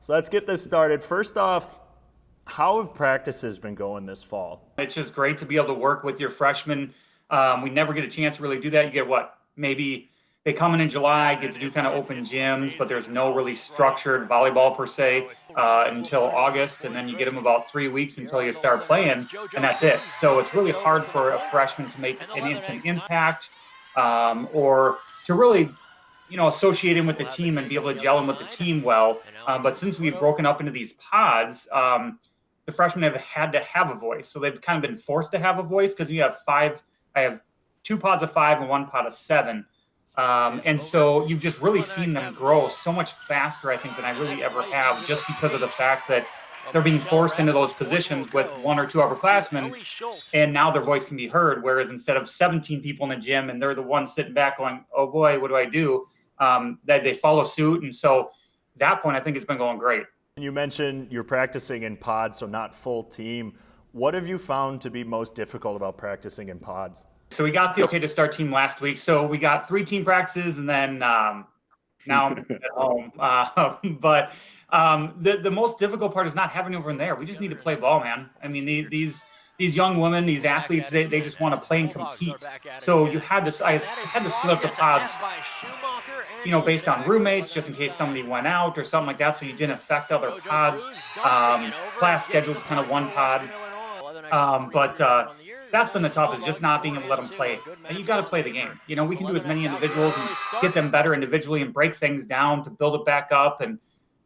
So let's get this started. First off, how have practices been going this fall? It's just great to be able to work with your freshmen. We never get a chance to really do that. You get maybe they come in July, get to do kind of open gyms, but there's no really structured volleyball per se until August. And then you get them about 3 weeks until you start playing, and that's it. So it's really hard for a freshman to make an instant impact or to really associate him with the team and be able to gel in with the team well. But since we've broken up into these pods, the freshmen have had to have a voice. So they've kind of been forced to have a voice because you have five. I have 2 pods of 5 and 1 pod of 7. And so you've just really seen them grow so much faster, I think, than I really ever have, just because of the fact that they're being forced into those positions with 1 or 2 upperclassmen, and now their voice can be heard. Whereas instead of 17 people in the gym and they're the ones sitting back going, oh boy, what do I do? That they follow suit. And so that point, I think it's been going great. You mentioned you're practicing in pods, so not full team. What have you found to be most difficult about practicing in pods? So we got the okay to start team last week. So we got 3 team practices, and then now I'm at home. But the most difficult part is not having everyone there. We just need to play ball, man. I mean, these young women, these athletes, they just want to play and compete. So I had to split up the pods, based on roommates, just in case somebody went out or something like that, so you didn't affect other pods. Class schedules kind of one pod. But that's been the toughest, just not being able to let them play. And you got to play the game. We can do as many individuals and get them better individually and break things down to build it back up. And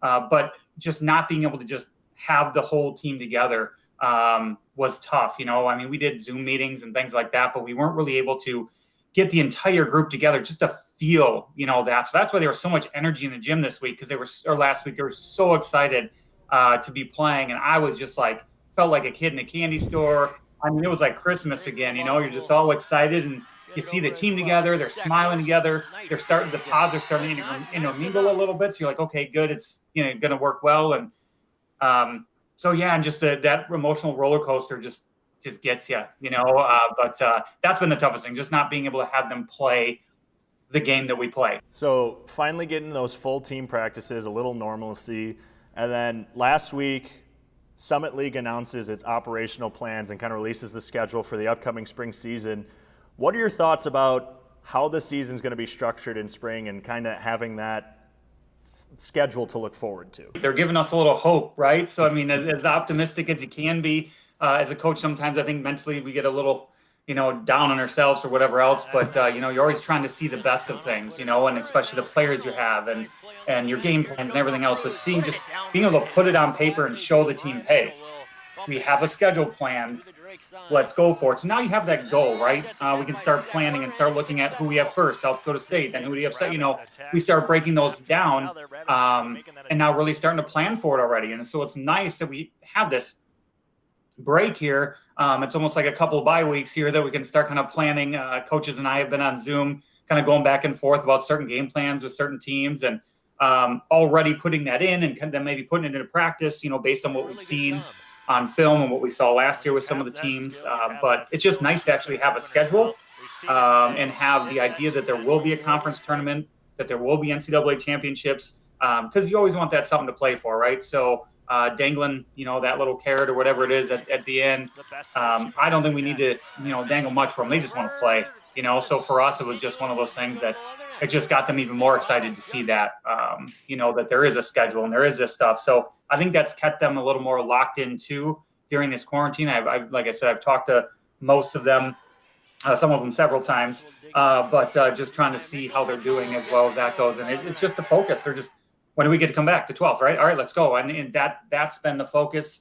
but just not being able to just have the whole team together was tough. I mean, we did Zoom meetings and things like that, but we weren't really able to get the entire group together just to feel, that. So that's why there was so much energy in the gym this week, last week, they were so excited to be playing. And I was just felt like a kid in a candy store. I mean, it was like Christmas again, you're just all excited, and you see the team together, they're smiling together, the pods are starting to intermingle a little bit. So you're like, okay, good. It's, going to work well. And so, yeah, and just that emotional roller coaster just gets you, but that's been the toughest thing, just not being able to have them play the game that we play. So finally getting those full team practices, a little normalcy. And then last week, Summit League announces its operational plans and kind of releases the schedule for the upcoming spring season. What are your thoughts about how the season is going to be structured in spring and kind of having that schedule to look forward to? They're giving us a little hope, right? So, I mean, as optimistic as you can be as a coach, sometimes I think mentally we get a little, down on ourselves or whatever else. But, you're always trying to see the best of things, and especially the players you have and your game plans and everything else. But being able to put it on paper and show the team, hey, we have a schedule plan. Let's go for it. So now you have that goal, right? We can start planning and start looking at who we have first, South Dakota State, then who we have, we start breaking those down and now really starting to plan for it already. And so it's nice that we have this break here. It's almost like a couple of bye weeks here that we can start kind of planning. Coaches and I have been on Zoom kind of going back and forth about certain game plans with certain teams and already putting that in and then maybe putting it into practice, based on what we've seen on film and what we saw last year with some of the teams. But it's just nice to actually have a schedule and have the idea that there will be a conference tournament, that there will be NCAA championships, because you always want that something to play for, right? So dangling, that little carrot or whatever it is at the end, I don't think we need to, dangle much for them. They just want to play, So for us, it was just one of those things that it just got them even more excited to see that, that there is a schedule and there is this stuff. So I think that's kept them a little more locked in too during this quarantine. Like I said, I've talked to most of them, some of them several times, but just trying to see how they're doing as well as that goes. And it's just the focus. They're just, when do we get to come back? The 12th, right? All right, let's go. And that's been the focus.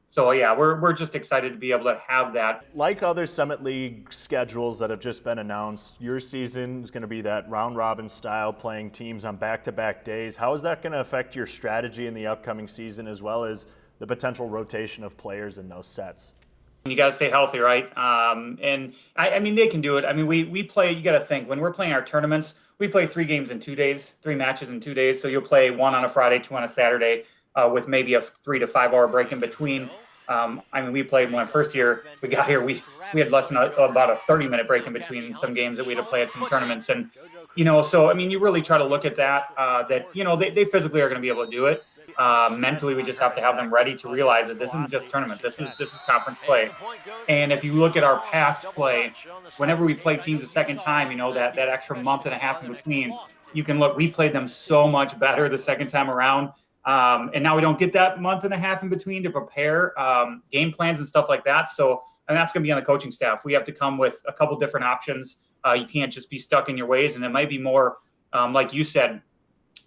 So, yeah, we're just excited to be able to have that. Like other Summit League schedules that have just been announced, your season is going to be that round-robin style, playing teams on back-to-back days. How is that going to affect your strategy in the upcoming season, as well as the potential rotation of players in those sets? You got to stay healthy, right? And, I mean, they can do it. I mean, we play, you got to think, when we're playing our tournaments, we play 3 games in 2 days, 3 matches in 2 days. So you'll play 1 on a Friday, 2 on a Saturday, with maybe a 3 to 5 hour break in between. I mean, we played when first year we got here, we had less than about a 30-minute break in between some games that we had to play at some tournaments. And, so, I mean, you really try to look at that, they physically are going to be able to do it. Mentally, we just have to have them ready to realize that this isn't just tournament. This is conference play. And if you look at our past play, whenever we play teams a second time, you know, that extra month and a half in between, you can look, we played them so much better the second time around. And now we don't get that month and a half in between to prepare game plans and stuff like that. So, and that's going to be on the coaching staff. We have to come with a couple different options. You can't just be stuck in your ways. And it might be more, like you said,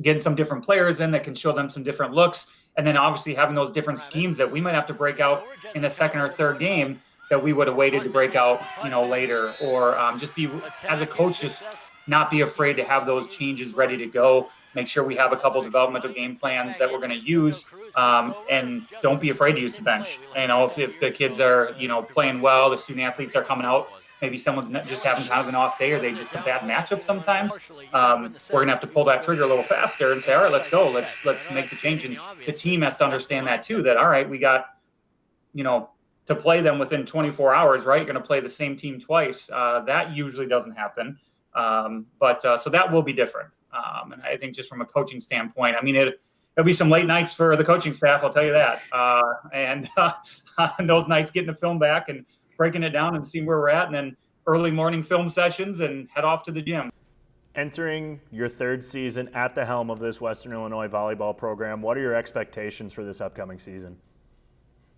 getting some different players in that can show them some different looks. And then obviously having those different schemes that we might have to break out in the second or third game that we would have waited to break out, you know, later, or just be, as a coach, just not be afraid to have those changes ready to go. Make sure we have a couple developmental game plans that we're going to use, and don't be afraid to use the bench. You know, if the kids are, you know, playing well, the student athletes are coming out, maybe someone's just having kind of an off day, or they just a bad matchup sometimes, we're going to have to pull that trigger a little faster and say, all right, let's go. Let's make the change. And the team has to understand that too, that, all right, we got, you know, to play them within 24 hours, right? You're going to play the same team twice. That usually doesn't happen. So that will be different. And I think just from a coaching standpoint, I mean, there'll be some late nights for the coaching staff, I'll tell you that. And those nights getting the film back and breaking it down and seeing where we're at, and then early morning film sessions and head off to the gym. Entering your third season at the helm of this Western Illinois volleyball program, what are your expectations for this upcoming season?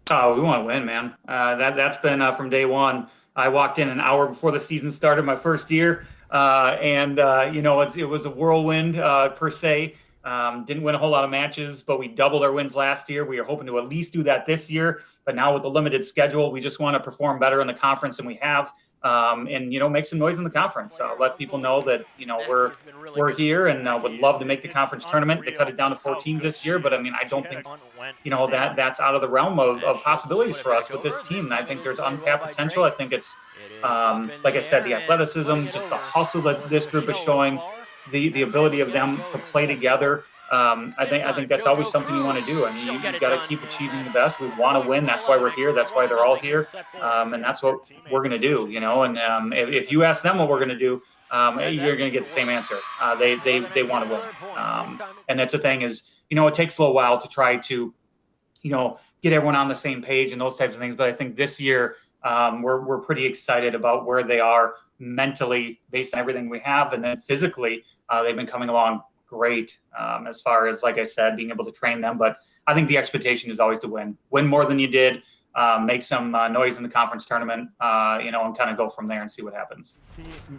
Oh, we want to win, man. That's been from day one. I walked in an hour before the season started my first year, and you know, it was a whirlwind per se. Didn't win a whole lot of matches, but we doubled our wins last year. We are hoping to at least do that this year. But now with the limited schedule, we just want to perform better in the conference than we have, and, you know, make some noise in the conference. Let people know that, you know, we're here and would love to make the conference tournament. They cut it down to 4 teams this year, but I mean, I don't think, you know, that's out of the realm of possibilities for us with this team. And I think there's untapped potential. I think it's, like I said, the athleticism, just the hustle that this group is showing, the ability of them to play together. I think that's always something you want to do. I mean, you got to keep achieving the best. We want to win. That's why we're here. That's why they're all here. And that's what we're going to do, you know. And if you ask them what we're going to do, you're going to get the same answer. They want to win. And that's the thing is, you know, it takes a little while to try to, you know, get everyone on the same page and those types of things. But I think this year we're pretty excited about where they are mentally based on everything we have. And then physically, they've been coming along great as far as, like I said, being able to train them. But I think the expectation is always to win more than you did, make some noise in the conference tournament, you know, and kind of go from there and see what happens.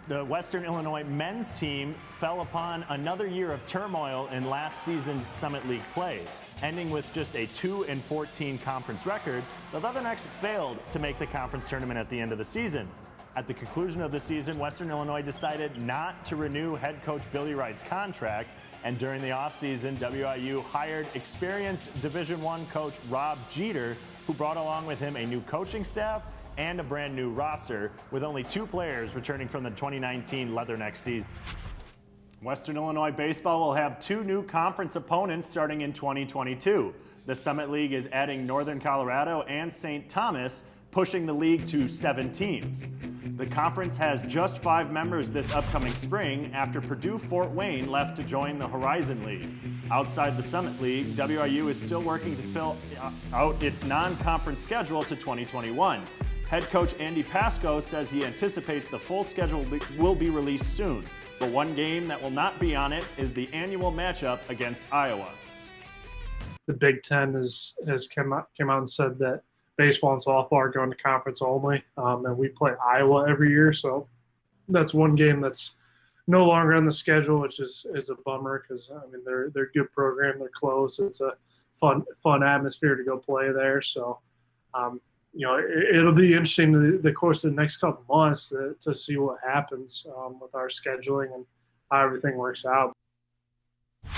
The Western Illinois men's team fell upon another year of turmoil in last season's Summit League play. Ending with just a 2-14 conference record, the Leathernecks failed to make the conference tournament at the end of the season. At the conclusion of the season, Western Illinois decided not to renew head coach Billy Wright's contract, and during the offseason, WIU hired experienced Division I coach Rob Jeter, who brought along with him a new coaching staff and a brand new roster, with only 2 players returning from the 2019 Leatherneck season. Western Illinois baseball will have 2 new conference opponents starting in 2022. The Summit League is adding Northern Colorado and St. Thomas, pushing the league to 7 teams. The conference has just 5 members this upcoming spring after Purdue Fort Wayne left to join the Horizon League. Outside the Summit League, WIU is still working to fill out its non-conference schedule to 2021. Head coach Andy Pasco says he anticipates the full schedule will be released soon, but one game that will not be on it is the annual matchup against Iowa. The Big Ten has came out and said that baseball and softball are going to conference only, and we play Iowa every year, so that's one game that's no longer on the schedule, which is a bummer because I mean they're a good program, they're close, it's a fun atmosphere to go play there. So you know, it'll be interesting the course of the next couple months to see what happens with our scheduling and how everything works out.